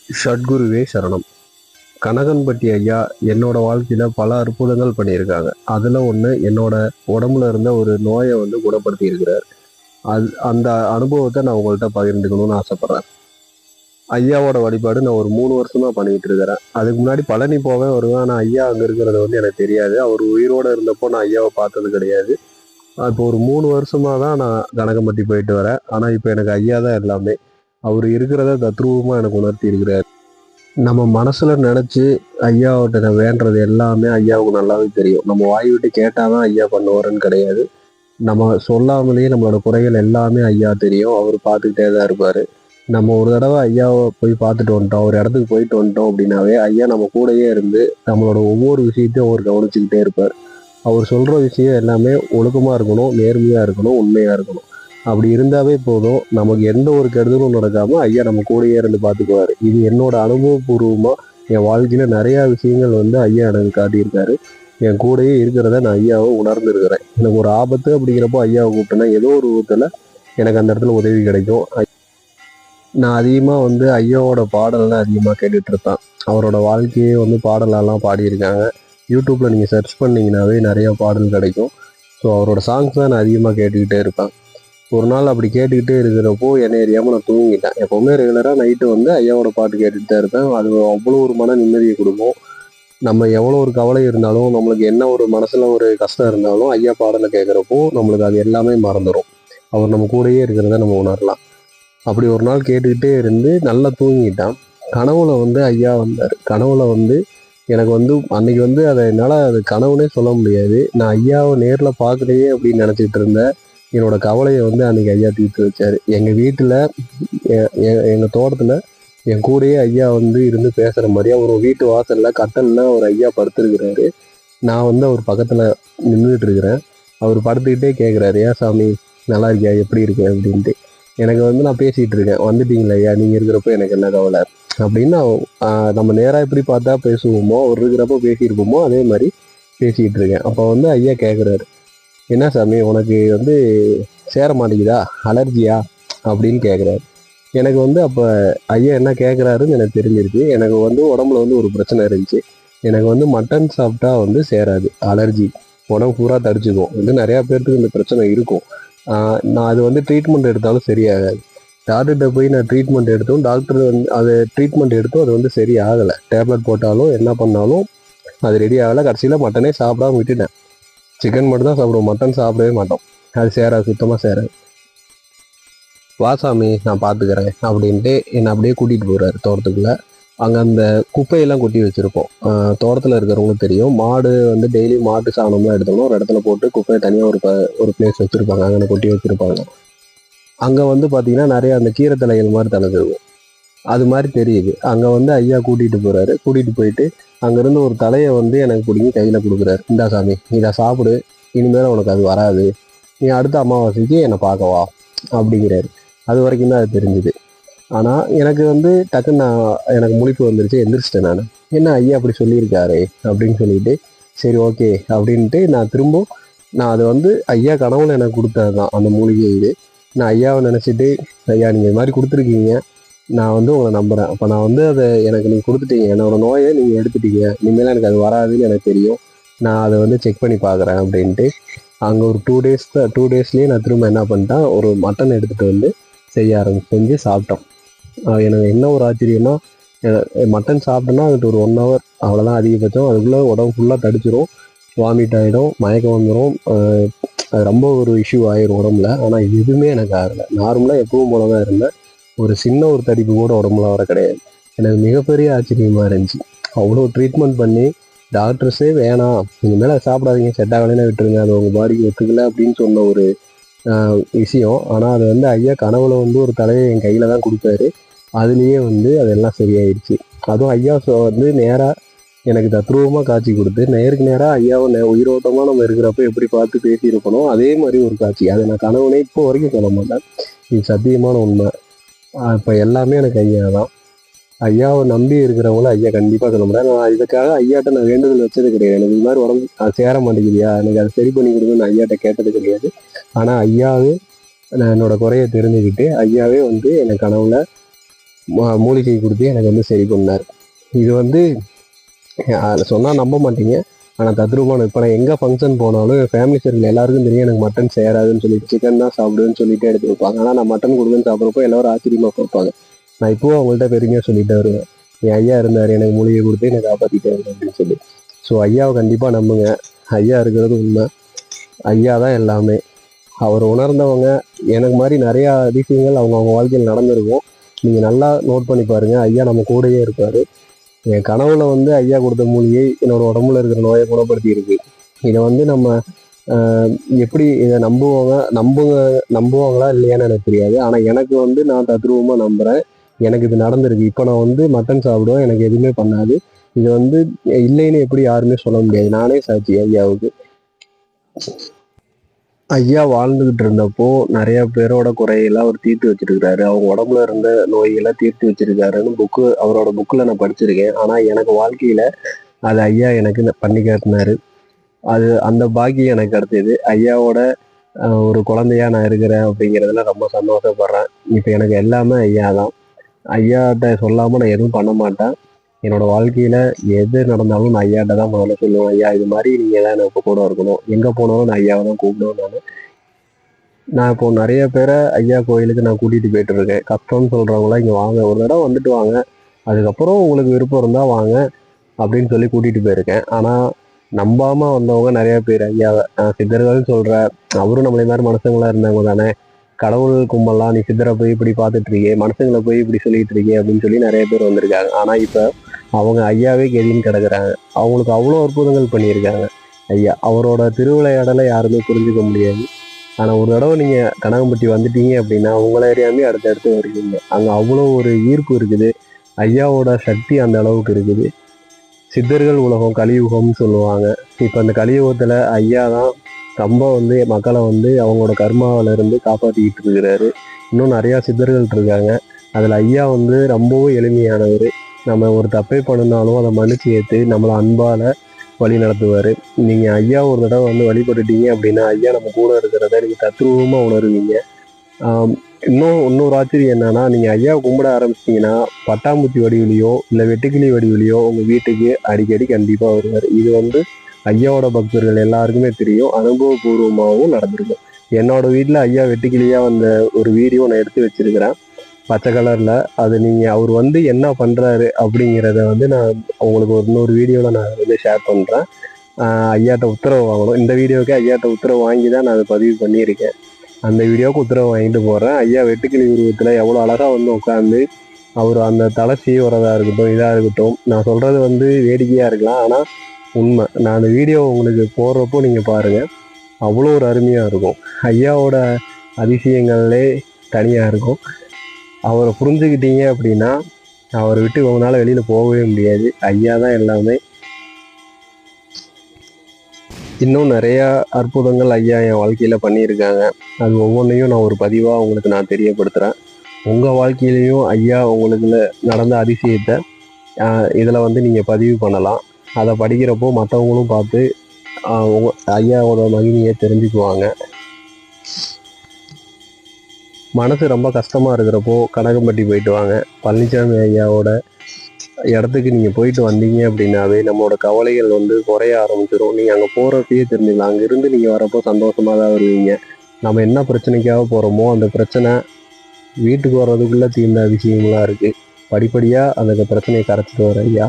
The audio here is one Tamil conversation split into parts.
சத்குருவே சரணம். கனகன்பட்டி ஐயா என்னோட வாழ்க்கையில பல அற்புதங்கள் பண்ணியிருக்காங்க. அதுல ஒண்ணு என்னோட உடம்புல இருந்த ஒரு நோயை குணப்படுத்தி இருக்கிறார். அந்த அனுபவத்தை நான் உங்கள்கிட்ட பகிர்ந்துக்கணும்னு ஆசைப்படுறேன். ஐயாவோட வழிபாடு நான் ஒரு 3 வருஷமா பண்ணிட்டு இருக்கிறேன். அதுக்கு முன்னாடி பழனி போவேன் வருவேன். ஆனா ஐயா அங்க இருக்கிறது எனக்கு தெரியாது. அவர் உயிரோட இருந்தப்போ நான் ஐயாவை பார்த்தது கிடையாது. இப்போ ஒரு 3 வருஷமா தான் நான் கனகம்பட்டி போயிட்டு வரேன். ஆனா இப்போ எனக்கு ஐயா தான் எல்லாமே. அவர் இருக்கிறத தத்ரூபமா எனக்கு உணர்த்தி இருக்கிறார். நம்ம மனசுல நினைச்சு ஐயாவிட்ட நான் வேண்டது எல்லாமே ஐயாவுக்கு நல்லாவே தெரியும். நம்ம வாய் விட்டு கேட்டாதான் ஐயா பண்ணுவாருன்னு கிடையாது. நம்ம சொல்லாமலேயே நம்மளோட குறைகள் எல்லாமே ஐயா தெரியும். அவர் பார்த்துக்கிட்டே தான் இருப்பாரு. நம்ம ஒரு தடவை ஐயாவை போய் பார்த்துட்டு வந்துட்டோம், ஒரு இடத்துக்கு போயிட்டு வந்துட்டோம் அப்படின்னாவே ஐயா நம்ம கூடயே இருந்து நம்மளோட ஒவ்வொரு விஷயத்தையும் அவர் கவனிச்சுக்கிட்டே இருப்பார். அவர் சொல்ற விஷயம் எல்லாமே ஒழுக்கமா இருக்கணும், நேர்மையா இருக்கணும், உண்மையா இருக்கணும். அப்படி இருந்தாவே போதும். நமக்கு எந்த ஒரு கெடுதலும் நடக்காம ஐயா நம்ம கூடயே இருந்து பார்த்துக்குவாரு. இது என்னோட அனுபவபூர்வமா என் வாழ்க்கையில நிறைய விஷயங்கள் ஐயா எனக்கு காட்டியிருக்காரு. என் கூடயே இருக்கிறத நான் ஐயாவை உணர்ந்துருக்கிறேன். எனக்கு ஒரு ஆபத்து அப்படிங்கிறப்போ ஐயாவை கூப்பிட்டேன்னா ஏதோ ஒரு விதத்துல எனக்கு அந்த இடத்துல உதவி கிடைக்கும். நான் அதிகமா ஐயாவோட பாடல்லாம் அதிகமா கேட்டுட்டு இருப்பேன். அவரோட வாழ்க்கையே பாடலெல்லாம் பாடியிருக்காங்க. யூடியூப்ல நீங்க சர்ச் பண்ணீங்கன்னாவே நிறைய பாடல் கிடைக்கும். ஸோ அவரோட சாங்ஸ் தான் நான் அதிகமாக கேட்டுக்கிட்டே இருப்பேன். ஒரு நாள் அப்படி கேட்டுக்கிட்டே இருக்கிறப்போ என்னை அறியாமல் நான் தூங்கிட்டேன். எப்போவுமே ரெகுலராக நைட்டு ஐயாவோட பாட்டு கேட்டுட்டு தான் இருப்பேன். அது அவ்வளோ ஒரு மன நிம்மதியை கொடுக்கும். நம்ம எவ்வளோ ஒரு கவலை இருந்தாலும், நம்மளுக்கு என்ன ஒரு மனசில் ஒரு கஷ்டம் இருந்தாலும் ஐயா பாடலை கேட்குறப்போ நம்மளுக்கு அது எல்லாமே மறந்துடும். அவர் நம்ம கூடயே இருக்கிறத நம்ம உணரலாம். அப்படி ஒரு நாள் கேட்டுக்கிட்டே இருந்து நல்லா தூங்கிட்டான். கனவுல ஐயா வந்தார். கனவுல எனக்கு அன்னைக்கு அதை என்னால் அது கனவுனே சொல்ல முடியாது. நான் ஐயாவை நேரில் பார்க்கலையே அப்படின்னு நினச்சிட்டு இருந்தேன். என்னோட கவலையை அன்னைக்கு ஐயா தீர்த்து வச்சாரு. எங்கள் வீட்டில் எங்கள் தோட்டத்தில் என் கூடயே ஐயா இருந்து பேசுகிற மாதிரியா ஒரு வீட்டு வாசலில் கட்டலில் ஒரு ஐயா படுத்துருக்கிறாரு. நான் அவர் பக்கத்தில் நின்றுட்டு இருக்கிறேன். அவர் படுத்துக்கிட்டே கேட்குறாரு, ஏன் சாமி நல்லா இருக்கியா, எப்படி இருக்கு அப்படின்ட்டு. எனக்கு நான் பேசிகிட்டு இருக்கேன். வந்துட்டீங்களா ஐயா, நீங்கள் இருக்கிறப்போ எனக்கு என்ன கவலை அப்படின்னு. நம்ம நேராக எப்படி பார்த்தா பேசுவோமோ, அவர் இருக்கிறப்போ பேசியிருப்போமோ அதே மாதிரி பேசிக்கிட்டு இருக்கேன். அப்போ ஐயா கேட்குறாரு, என்ன சாமி உனக்கு சேர மாட்டேங்குதா, அலர்ஜியா அப்படின்னு கேட்குறாரு. எனக்கு அப்போ ஐயா என்ன கேட்குறாருன்னு எனக்கு தெரிஞ்சிருச்சு. எனக்கு உடம்புல ஒரு பிரச்சனை இருந்துச்சு. எனக்கு மட்டன் சாப்பிட்டா சேராது, அலர்ஜி, உடம்பு பூரா தடிச்சுக்கும். நிறையா பேர்த்துக்கு இந்த பிரச்சனை இருக்கும். நான் அது ட்ரீட்மெண்ட் எடுத்தாலும் சரியாகாது. டாக்டர்கிட்ட போய் நான் ட்ரீட்மெண்ட் எடுத்தோம். டாக்டர் அதை ட்ரீட்மெண்ட் எடுத்தோம், அது சரி ஆகலை. டேப்லெட் போட்டாலும் என்ன பண்ணாலும் அது ரெடி ஆகலை. கடைசியில் மட்டனே சாப்பிடாம விட்டுட்டேன். சிக்கன் மட்டும் தான் சாப்பிடுவோம், மட்டன் சாப்பிடவே மாட்டோம். அது சேராது, சுத்தமாக சேராது. வாசாமி நான் பார்த்துக்கிறேன் அப்படின்ட்டு என்னை அப்படியே கூட்டிகிட்டு போகிறாரு தோட்டத்துக்குள்ளே. அங்கே அந்த குப்பையெல்லாம் கொட்டி வச்சுருப்போம். தோட்டத்தில் இருக்கிறவங்களுக்கு தெரியும். மாடு டெய்லி மாட்டு சாணம்லாம் எடுத்தோம்னா ஒரு இடத்துல போட்டு குப்பையை தனியாக ஒரு பிளேஸ் வச்சுருப்பாங்க. அங்கே கொட்டி வச்சுருப்பாங்க. அங்கே பார்த்தீங்கன்னா நிறைய அந்த கீரை தலைகள் மாதிரி தலைஞ்சிருக்கும். அது மாதிரி தெரியுது. அங்கே ஐயா கூட்டிகிட்டு போகிறாரு. கூட்டிகிட்டு போயிட்டு அங்கேருந்து ஒரு தலையை எனக்கு பிடிங்கி கையில் கொடுக்குறாரு. இந்தா சாமி, இதை சாப்பிடு, இனிமேல் உனக்கு அது வராது, நீ அடுத்த அமாவாசைக்கு என்னை பார்க்கவா அப்படிங்கிறாரு. அது வரைக்கும் தான் அது தெரிஞ்சுது. ஆனால் எனக்கு டக்குன்னு எனக்கு முழிப்பு வந்துருச்சு. எந்திரிச்சிட்டேன் நான். என்ன ஐயா அப்படி சொல்லியிருக்காரு அப்படின்னு சொல்லிட்டு, சரி ஓகே அப்படின்ட்டு நான் அது ஐயா கனவுல எனக்கு கொடுத்தது தான் அந்த மூலிகை. இது நான் ஐயாவை நினச்சிட்டு, ஐயா நீங்கள் இது மாதிரி கொடுத்துருக்கீங்க, நான் உங்களை நம்புகிறேன். அப்போ நான் அதை எனக்கு நீங்கள் கொடுத்துட்டீங்க, என்னோட நோயை நீங்கள் எடுத்துட்டீங்க, இனிமேல் எனக்கு அது வராதுன்னு எனக்கு தெரியும், நான் அதை செக் பண்ணி பார்க்குறேன் அப்படின்ட்டு அங்கே ஒரு 2 டேஸ்லேயே நான் திரும்ப என்ன பண்ணிட்டேன், ஒரு மட்டன் எடுத்துகிட்டு செஞ்சு சாப்பிட்டோம். எனக்கு என்ன ஒரு ஆச்சரியம்னா, மட்டன் சாப்பிட்டோன்னா அதுக்கு ஒரு 1 ஹவர் அவ்வளோதான் அதிகபட்சம். அதுக்குள்ளே உடம்பு ஃபுல்லாக தடிச்சிடும், வாமிட் ஆகிடும், மயக்கம் வந்துடும். அது ரொம்ப ஒரு இஷ்யூ ஆயிரும் உடம்புல. ஆனால் இது எதுவுமே எனக்கு ஆகலை. நார்மலாக எப்பவும் போல தான் இருந்தேன். ஒரு சின்ன ஒரு தடிப்பு கூட உடம்புல வர கிடையாது. எனக்கு மிகப்பெரிய ஆச்சரியமாக இருந்துச்சு. அவ்வளோ ட்ரீட்மெண்ட் பண்ணி டாக்டர்ஸே வேணாம், நீங்கள் மேலே சாப்பிடாதீங்க, செட் ஆகலைன்னா விட்டுருங்க, அது உங்கள் பாடிக்கு ஒத்துக்கலை அப்படின்னு சொன்ன ஒரு விஷயம். ஆனால் அது ஐயா கனவுல ஒரு தலையை என் கையில் தான் கொடுத்தாரு. அதுலேயே அதெல்லாம் சரியாயிடுச்சு. அதுவும் ஐயா நேராக எனக்கு தத்ரூபமாக காட்சி கொடுத்து நேருக்கு நேராக ஐயாவை உயிரோட்டமாக நம்ம இருக்கிறப்ப எப்படி பார்த்து பேசியிருக்கணும், அதே மாதிரி ஒரு காட்சி. அதை நான் கனவுனே இப்போ வரைக்கும் சொல்ல மாட்டேன். இது சத்தியமான உண்மை. இப்போ எல்லாமே எனக்கு ஐயா தான். ஐயாவை நம்பி இருக்கிறவங்கள ஐயா கண்டிப்பாக சொல்ல முடியாது. நான் இதுக்காக ஐயாட்ட நான் வேண்டுதல் வச்சது கிடையாது. எனக்கு இது மாதிரி உடம்பு சேர மாட்டேங்குதியா, எனக்கு அதை சரி பண்ணி கொடுங்கன்னு ஐயாட்ட கேட்டது கிடையாது. ஆனால் ஐயாவே நான் என்னோட குறையை தெரிஞ்சுக்கிட்டு ஐயாவே எனக்கு கனவுல மூலிகை கொடுத்து எனக்கு வந்து சரி பண்ணார். இது வந்து சொன்னால் நம்ப மாட்டீங்க, ஆனால் தத்ரூபமான. இப்போ நான் எங்கே ஃபங்க்ஷன் போனாலும் என் ஃபேமிலி சர்க்கிள் எல்லாருக்கும் தெரியும் எனக்கு மட்டன் சேராதுன்னு சொல்லிட்டு, சிக்கன் தான் சாப்பிடுன்னு சொல்லிட்டு எடுத்து வைப்பாங்க. ஆனால் நான் மட்டன் கொடுக்குன்னு சாப்பிட்றப்போ எல்லாரும் ஆச்சரியமாக பார்ப்பாங்க. நான் இப்போவும் அவங்கள்ட்ட பெருமையாக சொல்லிட்டு வருவேன், என் ஐயா இருந்தார் எனக்கு மூலிகை கொடுத்து என்னை காப்பாற்றிட்டாரு அப்படின்னு சொல்லி. ஸோ ஐயாவை கண்டிப்பாக நம்புங்க. ஐயா இருக்கிறது உண்மை. ஐயா தான் எல்லாமே. அவர் உணர்ந்தவங்க எனக்கு மாதிரி நிறையா அதிசயங்கள் அவங்க வாழ்க்கையில் நடந்திருக்கும். நீங்கள் நல்லா நோட் பண்ணி பாருங்கள். ஐயா நம்ம கூடயே இருப்பார். என் கனவுல வந்து ஐயா கொடுத்த மூலிகை என்னோட உடம்புல இருக்கிற நோயை குணப்படுத்தி இருக்கு. இதை வந்து நம்ம எப்படி இதை நம்புவாங்களா இல்லையான்னு எனக்கு தெரியாது. ஆனால் எனக்கு வந்து நான் தத்ரூபமாக நம்புகிறேன். எனக்கு இது நடந்திருக்கு. இப்போ நான் வந்து மட்டன் சாப்பிடுவேன், எனக்கு எதுவுமே பண்ணாது. இது வந்து இல்லைன்னு எப்படி யாருமே சொல்ல முடியாது. நானே சாட்சி ஐயாவுக்கு. ஐயா வாழ்ந்துகிட்டு இருந்தப்போ நிறைய பேரோட குறையெல்லாம் அவர் தீர்த்து வச்சிருக்கிறாரு. அவங்க உடம்புல இருந்த நோயெல்லாம் தீர்த்து வச்சிருக்காருன்னு அவரோட புக்கில் நான் படிச்சிருக்கேன். ஆனால் எனக்கு வாழ்க்கையில அது ஐயா எனக்கு பண்ணி காட்டினாரு. அந்த பாக்கியம் எனக்கு கிடைச்சது. ஐயாவோட ஒரு குழந்தையா நான் இருக்கிறேன் அப்படிங்கிறதுல ரொம்ப சந்தோஷப்படுறேன். இப்போ எனக்கு எல்லாமே ஐயா தான். ஐயாட்ட சொல்லாமல் நான் எதுவும் பண்ண மாட்டேன். என்னோட வாழ்க்கையில எது நடந்தாலும் நான் ஐயாட்ட தான் முதல்ல சொல்லுவேன், ஐயா இது மாதிரி நீங்கள் தான் எனக்கு கூட இருக்கணும். எங்கே போனாலும் நான் ஐயாவை தான் கூப்பிடுவேன். நான் இப்போ நிறைய பேரை ஐயா கோயிலுக்கு நான் கூட்டிகிட்டு போயிட்டு இருக்கேன். கஷ்டம்னு சொல்கிறவங்களாம் இங்கே வாங்க, ஒரு தடவை வந்துட்டு வாங்க, அதுக்கப்புறம் உங்களுக்கு விருப்பம் இருந்தால் வாங்க அப்படின்னு சொல்லி கூட்டிகிட்டு போயிருக்கேன். ஆனால் நம்பாமல் வந்தவங்க நிறைய பேர் ஐயாவை சித்தர்கள்னு சொல்கிற, அவரும் நம்மளே மாதிரி மனுஷங்களாக இருந்தவங்க தானே. கடவுள் கும்பலாம் நீ சித்தரை போய் இப்படி பார்த்துட்டு இருக்கே, மனுஷங்களை போய் இப்படி சொல்லிட்டு இருக்கே அப்படின்னு சொல்லி நிறைய பேர் வந்திருக்காங்க. ஆனால் இப்போ அவங்க ஐயாவே கெதின்னு கிடக்குறாங்க. அவங்களுக்கு அவ்வளோ அற்புதங்கள் பண்ணியிருக்காங்க ஐயா. அவரோட திருவிளையாடலை யாருமே புரிஞ்சுக்க முடியாது. ஆனால் ஒரு தடவை நீங்கள் கனகம்பட்டி வந்துட்டீங்க அப்படின்னா உங்களை அறியாமே அடுத்தடுத்து வருவீங்க. அங்கே அவ்வளோ ஒரு ஈர்ப்பு இருக்குது. ஐயாவோட சக்தி அந்த அளவுக்கு இருக்குது. சித்தர்கள் உலகம் கலியுகம்னு சொல்லுவாங்க. இப்போ அந்த கலியுகத்தில் ஐயா தான் ரொம்ப வந்து மக்களை வந்து அவங்களோட கர்மாவிலிருந்து காப்பாற்றிக்கிட்டு இருக்கிறாரு. இன்னும் நிறையா சித்தர்கள் இருக்காங்க. அதில் ஐயா வந்து ரொம்பவும் எளிமையானவர். நம்ம ஒரு தப்பை பண்ணினாலும் அதை மன்னிச்சு ஏற்று நம்மளை அன்பால் வழி நடத்துவார். நீங்கள் ஐயா ஒரு தடவை வந்து வழிபட்டுட்டீங்க அப்படின்னா ஐயா நம்ம கூட இருக்கிறத நீங்கள் தத்ரூபமாக உணருவீங்க. இன்னொரு ஆச்சரியம் என்னன்னா, நீங்கள் ஐயாவை கும்பிட ஆரம்பிச்சிட்டிங்கன்னா பட்டாம்பூச்சி வடிவிலையோ இல்லை வெட்டுக்கிளி வடிவிலையோ உங்கள் வீட்டுக்கு அடிக்கடி கண்டிப்பாக வருவார். இது வந்து ஐயாவோட பக்தர்கள் எல்லாருக்குமே தெரியும், அனுபவபூர்வமாகவும் நடந்திருக்கும். என்னோட வீட்டில் ஐயா வெட்டுக்கிளியாக வந்த ஒரு வீடியோ நான் எடுத்து வச்சிருக்கிறேன், பச்சை கலரில். அது நீங்கள் அவர் வந்து என்ன பண்ணுறாரு அப்படிங்கிறத வந்து நான் உங்களுக்கு இன்னொரு வீடியோவில் நான் வந்து ஷேர் பண்ணுறேன். ஐயாட்ட உத்தரவு வாங்கணும். இந்த வீடியோவுக்கு ஐயாட்ட உத்தரவு வாங்கி தான் நான் அதை பதிவு பண்ணியிருக்கேன். அந்த வீடியோவுக்கு உத்தரவு வாங்கிட்டு போகிறேன். ஐயா வெட்டுக்கிளி உருவத்தில் எவ்வளோ அழகாக வந்து உட்காந்து அவர் அந்த தலை சீவுறதா இருக்கட்டும், இதாக இருக்கட்டும். நான் சொல்கிறது வந்து வேடிக்கையாக இருக்கலாம், ஆனால் உண்மை. நான் அந்த வீடியோ உங்களுக்கு போடுறப்போ நீங்கள் பாருங்கள், அவ்வளோ ஒரு அருமையாக இருக்கும். ஐயாவோட அதிசயங்கள்லே தனியாக இருக்கும். அவரை புரிஞ்சுக்கிட்டீங்க அப்படின்னா அவரை விட்டு உங்களால் வெளியில் போகவே முடியாது. ஐயா தான் எல்லாமே. இன்னும் நிறையா அற்புதங்கள் ஐயா என் வாழ்க்கையில் பண்ணியிருக்காங்க. அது ஒவ்வொன்றையும் நான் ஒரு பதிவாக உங்களுக்கு நான் தெரியப்படுத்துகிறேன். உங்கள் வாழ்க்கையிலையும் ஐயா உங்களுக்கு நடந்த அதிசயத்தை இதில் வந்து நீங்கள் பதிவு பண்ணலாம். அதை படிக்கிறப்போ மற்றவங்களும் பார்த்து ஐயாவோட மகிமையை தெரிஞ்சுக்குவாங்க. மனசு ரொம்ப கஷ்டமாக இருக்கிறப்போ கனகம்பட்டி போயிட்டு வாங்க. பழனிசாமி ஐயாவோட இடத்துக்கு நீங்கள் போயிட்டு வந்தீங்க அப்படின்னாவே நம்மளோட கவலைகள் வந்து குறைய ஆரம்பிச்சிடும். நீங்கள் அங்கே போகிறப்பயே தெரிஞ்சுக்கலாம். அங்கேருந்து நீங்கள் வரப்போ சந்தோஷமாக தான் வருவீங்க. நம்ம என்ன பிரச்சனைக்காக போகிறோமோ அந்த பிரச்சனை வீட்டுக்கு வர்றதுக்குள்ளே தீர்ந்த விஷயங்களாக இருக்குது. படிப்படியாக அந்த பிரச்சனையை கரைச்சிட்டு வர ஐயா.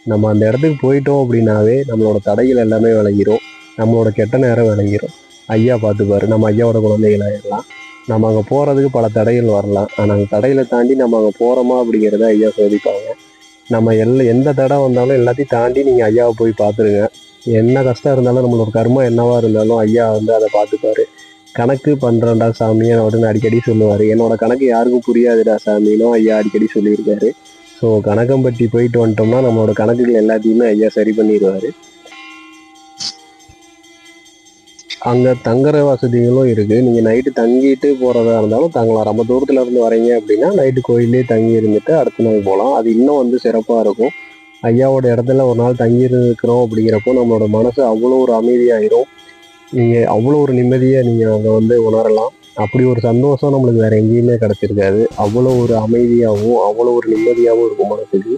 நம்ம அந்த இடத்துக்கு போயிட்டோம் அப்படின்னாவே நம்மளோட தடைகள் எல்லாமே விளங்கிடும், நம்மளோட கெட்ட நேரம் விளங்கிடும். ஐயா பார்த்துப்பாரு. நம்ம ஐயாவோட குழந்தைகளாகிடலாம். நம்ம அங்கே போகிறதுக்கு பல தடைகள் வரலாம், ஆனால் அந்த தடைகளை தாண்டி நம்ம அங்கே போகிறோமா அப்படிங்கிறத ஐயா சோதிப்பாங்க. நம்ம எந்த தடை வந்தாலும் எல்லாத்தையும் தாண்டி நீங்கள் ஐயாவை போய் பார்த்துருங்க. என்ன கஷ்டம் இருந்தாலும் நம்மளோட கர்மா என்னவா இருந்தாலும் ஐயா வந்து அதை பார்த்துப்பாரு. கணக்கு பண்ணுறேன்டா சாமி அப்படின்னு அடிக்கடி சொல்லுவார். என்னோட கணக்கு யாருக்கும் புரியாதுடா சாமினும் ஐயா அடிக்கடி சொல்லியிருக்காரு. ஸோ கணக்கம்பட்டி போயிட்டு வந்துட்டோம்னா நம்மளோட கணக்குகள் எல்லாத்தையுமே ஐயா சரி பண்ணிடுவார். அங்கே தங்குற வசதிகளும் இருக்குது. நீங்கள் நைட்டு தங்கிட்டு போகிறதா இருந்தாலும் தங்கலாம். ரொம்ப தூரத்தில் இருந்து வரீங்க அப்படின்னா நைட்டு கோயிலே தங்கி இருந்துட்டு அடுத்த நாள் போகலாம். அது இன்னும் வந்து சிறப்பாக இருக்கும். ஐயாவோட இடத்துல ஒரு நாள் தங்கி இருக்கிறோம் அப்படிங்கிறப்போ நம்மளோட மனசு அவ்வளோ ஒரு அமைதியாயிரும். நீங்கள் அவ்வளோ ஒரு நிம்மதியாக நீங்கள் அங்கே வந்து உணரலாம். அப்படி ஒரு சந்தோஷம் நம்மளுக்கு வேற எங்கேயுமே கிடைச்சிருக்காது. அவ்வளோ ஒரு அமைதியாகவும் அவ்வளோ ஒரு நிம்மதியாகவும் இருக்கும் மனசுக்கு.